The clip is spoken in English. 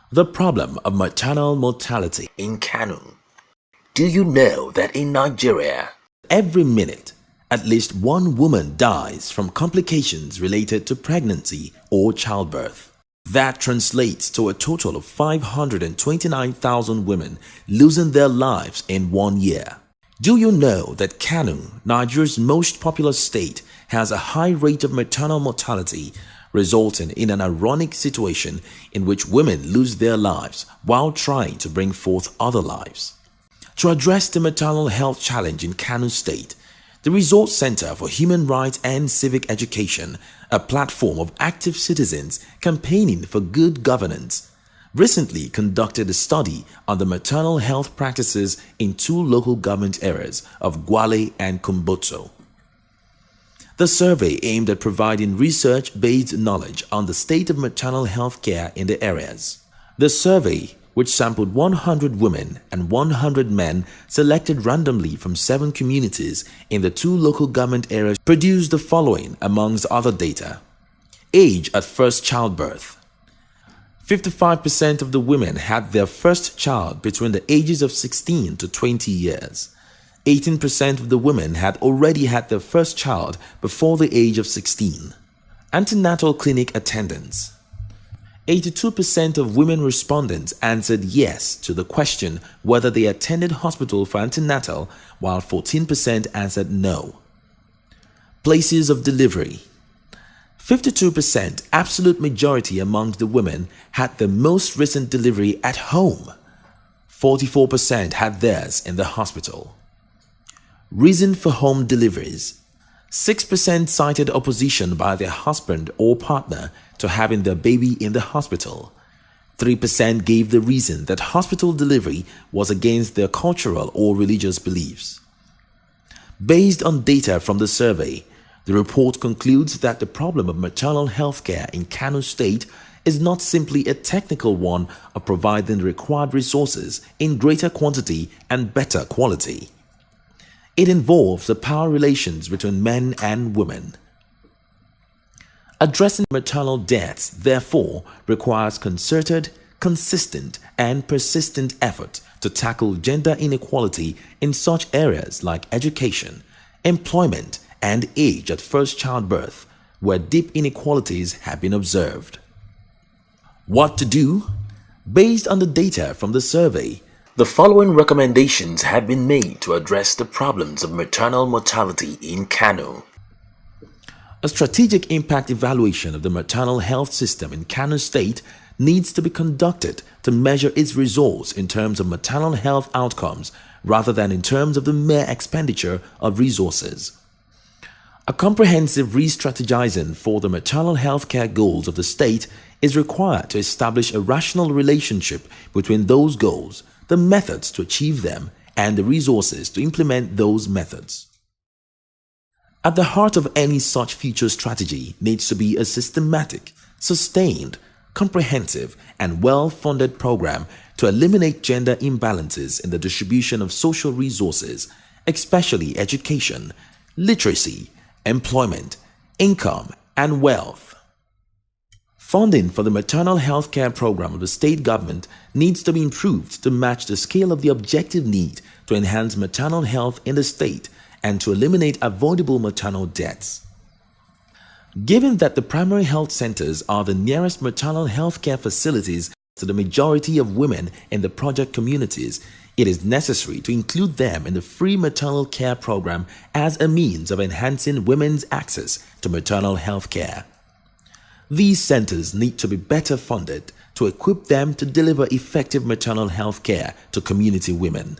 The problem of maternal mortality in Kano. Do you know that in Nigeria, every minute, at least one woman dies from complications related to pregnancy or childbirth. That translates to a total of 529,000 women losing their lives in 1 year. Do you know that Kano, Nigeria's most populous state, has a high rate of maternal mortality, resulting in an ironic situation in which women lose their lives while trying to bring forth other lives? To address the maternal health challenge in Kano State, the Resource Center for Human Rights and Civic Education, a platform of active citizens campaigning for good governance, recently conducted a study on the maternal health practices in 2 local government areas of Gwale and Kumbotso. The survey aimed at providing research-based knowledge on the state of maternal health care in the areas. The survey, which sampled 100 women and 100 men selected randomly from 7 communities in the 2 local government areas, produced the following amongst other data. Age at first childbirth. 55% of the women had their first child between the ages of 16 to 20 years. 18% of the women had already had their first child before the age of 16. Antenatal clinic attendance. 82% of women respondents answered yes to the question whether they attended hospital for antenatal, while 14% answered no. Places of delivery. 52%, absolute majority amongst the women, had the most recent delivery at home. 44% had theirs in the hospital. Reason for home deliveries. 6% cited opposition by their husband or partner to having their baby in the hospital. 3% gave the reason that hospital delivery was against their cultural or religious beliefs. Based on data from the survey, the report concludes that the problem of maternal health care in Kano State is not simply a technical one of providing the required resources in greater quantity and better quality. It involves the power relations between men and women. Addressing maternal deaths, therefore, requires concerted, consistent, and persistent effort to tackle gender inequality in such areas like education, employment, and age at first childbirth, where deep inequalities have been observed. What to do? Based on the data from the survey, the following recommendations have been made to address the problems of maternal mortality in Kano. A strategic impact evaluation of the maternal health system in Kano State needs to be conducted to measure its results in terms of maternal health outcomes rather than in terms of the mere expenditure of resources. A comprehensive re-strategizing for the maternal health care goals of the state is required to establish a rational relationship between those goals, the methods to achieve them, and the resources to implement those methods. At the heart of any such future strategy needs to be a systematic, sustained, comprehensive, and well-funded program to eliminate gender imbalances in the distribution of social resources, especially education, literacy, employment, income, and wealth. Funding for the maternal health care program of the state government needs to be improved to match the scale of the objective need to enhance maternal health in the state and to eliminate avoidable maternal deaths. Given that the primary health centers are the nearest maternal health care facilities to the majority of women in the project communities, it is necessary to include them in the free maternal care program as a means of enhancing women's access to maternal health care. These centers need to be better funded to equip them to deliver effective maternal health care to community women.